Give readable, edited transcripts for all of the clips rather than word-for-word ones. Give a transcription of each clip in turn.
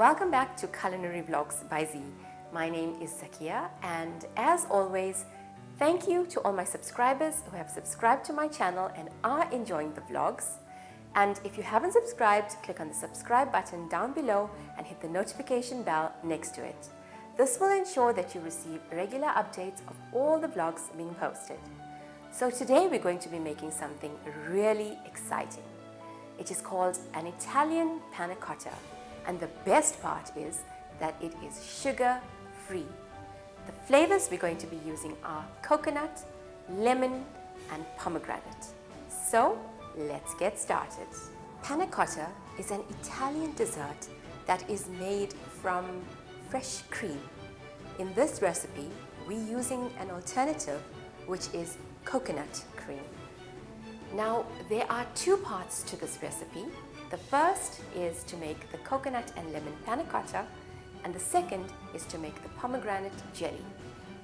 Welcome back to Culinary Vlogs by Z. My name is Zakia, and as always, thank you to all my subscribers who have subscribed to my channel and are enjoying the vlogs. And if you haven't subscribed, click on the subscribe button down below and hit the notification bell next to it. This will ensure that you receive regular updates of all the vlogs being posted. So today we're going to be making something really exciting. It is called an Italian panna cotta. And the best part is that it is sugar-free. The flavors we're going to be using are coconut, lemon, and pomegranate. So let's get started. Panna cotta is an Italian dessert that is made from fresh cream. In this recipe, we're using an alternative, which is coconut cream. Now, there are two parts to this recipe. The first is to make the coconut and lemon panna cotta, and the second is to make the pomegranate jelly.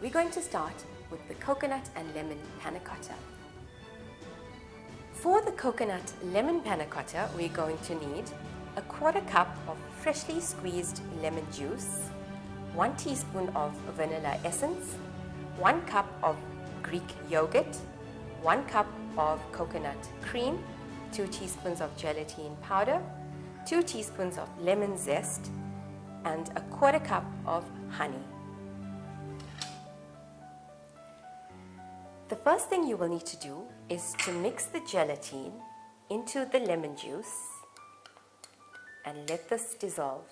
We're going to start with the coconut and lemon panna cotta. For the coconut lemon panna cotta, we're going to need a 1/4 cup of freshly squeezed lemon juice, 1 teaspoon of vanilla essence, 1 cup of Greek yogurt, 1 cup of coconut cream, 2 teaspoons of gelatine powder, 2 teaspoons of lemon zest, and a 1/4 cup of honey. The first thing you will need to do is to mix the gelatine into the lemon juice and let this dissolve.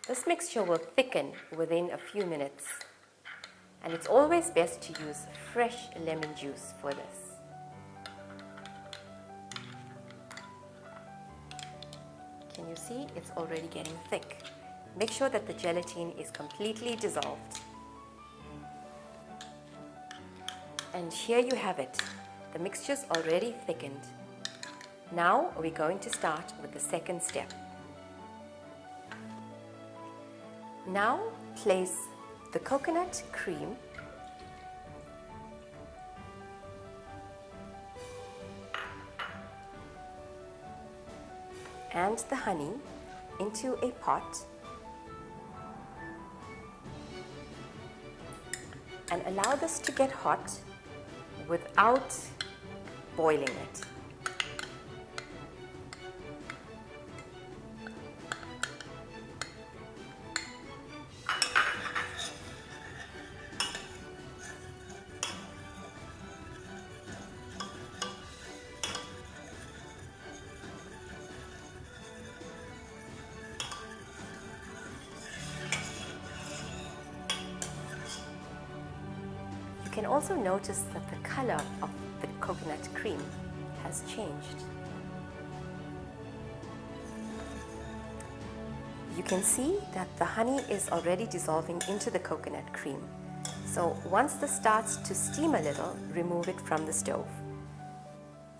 This mixture will thicken within a few minutes, and it's always best to use fresh lemon juice for this. Can you see? It's already getting thick. Make sure that the gelatine is completely dissolved. And here you have it. The mixture's already thickened. Now we're going to start with the second step. Now place the coconut cream and the honey into a pot and allow this to get hot without boiling it. You can also notice that the color of the coconut cream has changed. You can see that the honey is already dissolving into the coconut cream. So once this starts to steam a little, remove it from the stove.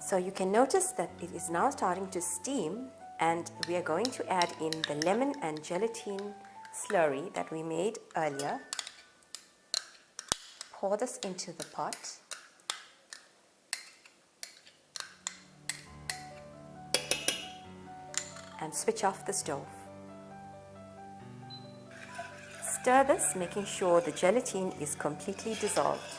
So you can notice that it is now starting to steam, and we are going to add in the lemon and gelatine slurry that we made earlier. Pour this into the pot. And switch off the stove. Stir this, making sure the gelatine is completely dissolved.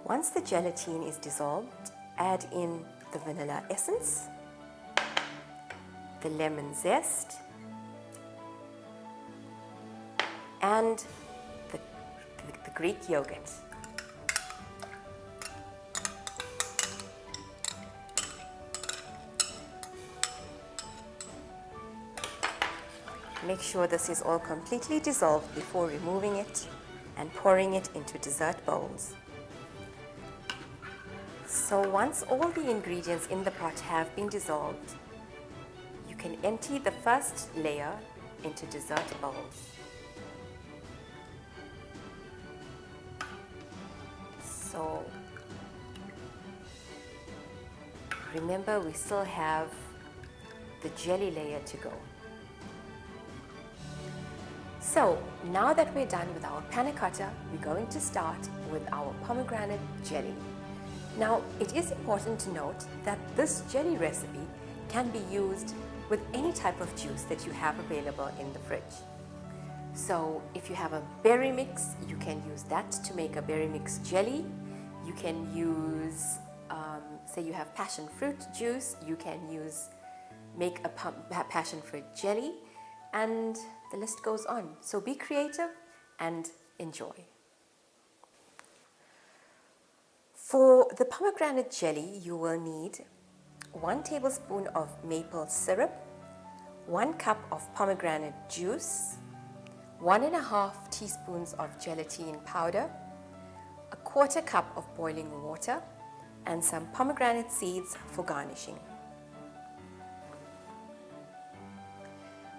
Once the gelatine is dissolved, add in the vanilla essence, the lemon zest, and the Greek yogurt. Make sure this is all completely dissolved before removing it and pouring it into dessert bowls. So once all the ingredients in the pot have been dissolved, you can empty the first layer into dessert bowls. So remember, we still have the jelly layer to go. So now that we're done with our panna cotta, we're going to start with our pomegranate jelly. Now, it is important to note that this jelly recipe can be used with any type of juice that you have available in the fridge. So if you have a berry mix, you can use that to make a berry mix jelly. You can use, say you have passion fruit juice, you can make a passion fruit jelly, and the list goes on. So be creative and enjoy. For the pomegranate jelly, you will need 1 tablespoon of maple syrup, 1 cup of pomegranate juice, 1.5 teaspoons of gelatine powder, 1/4 cup of boiling water, and some pomegranate seeds for garnishing.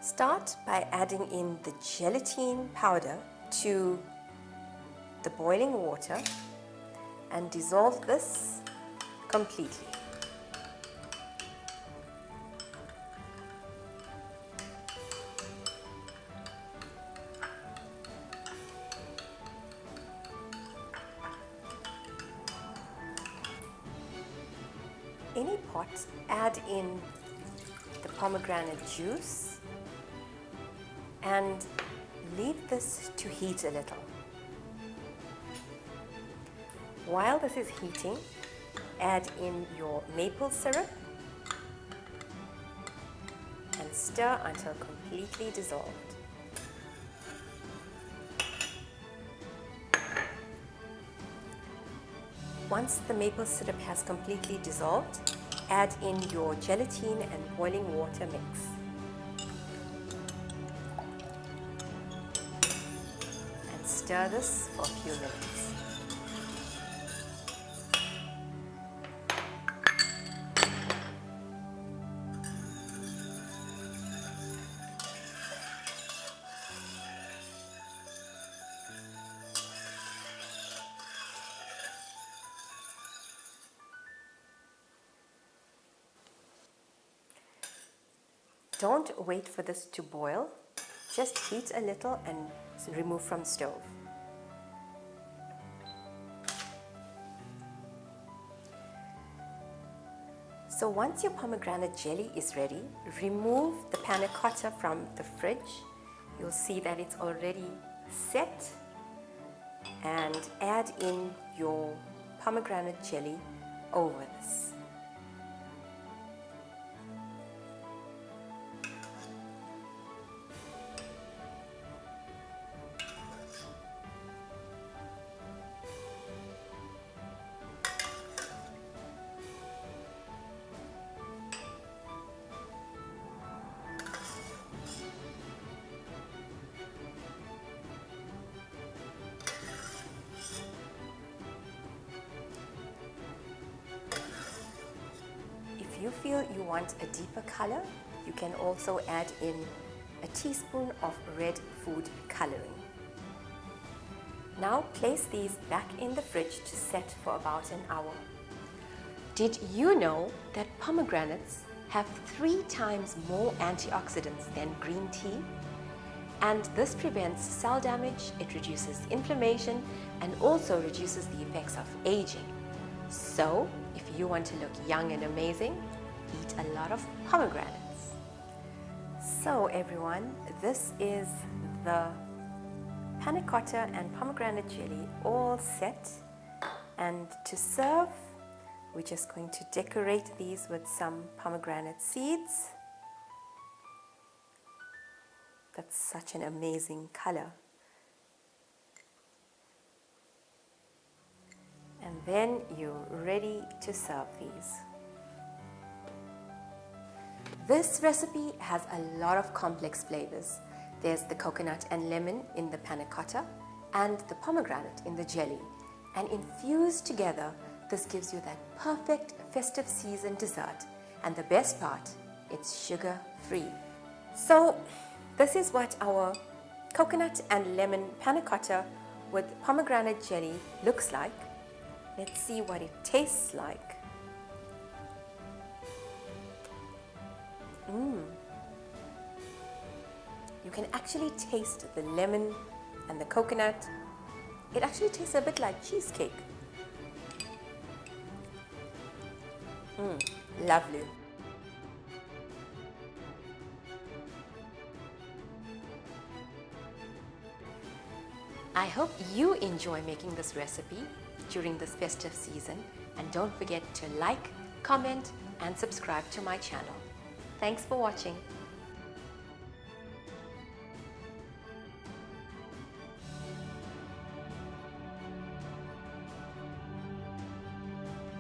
Start by adding in the gelatine powder to the boiling water and dissolve this completely. Any pot, add in the pomegranate juice and leave this to heat a little. While this is heating, add in your maple syrup and stir until completely dissolved. Once the maple syrup has completely dissolved, add in your gelatine and boiling water mix. And stir this for a few minutes. Don't wait for this to boil, just heat a little and remove from stove. So once your pomegranate jelly is ready, remove the panna cotta from the fridge. You'll see that it's already set, and add in your pomegranate jelly over this. If you feel you want a deeper color, you can also add in a teaspoon of red food coloring. Now place these back in the fridge to set for about an hour. Did you know that pomegranates have 3 times more antioxidants than green tea? And this prevents cell damage, it reduces inflammation, and also reduces the effects of aging. So, if you want to look young and amazing, eat a lot of pomegranates. So everyone, this is the panna cotta and pomegranate jelly all set. And to serve, we're just going to decorate these with some pomegranate seeds. That's such an amazing color. And then you're ready to serve these. This recipe has a lot of complex flavors. There's the coconut and lemon in the panna cotta and the pomegranate in the jelly. And infused together, this gives you that perfect festive season dessert. And the best part, it's sugar-free. So this is what our coconut and lemon panna cotta with pomegranate jelly looks like. Let's see what it tastes like. You can actually taste the lemon and the coconut. It actually tastes a bit like cheesecake. Lovely. I hope you enjoy making this recipe during this festive season, and don't forget to like, comment and subscribe to my channel. Thanks for watching.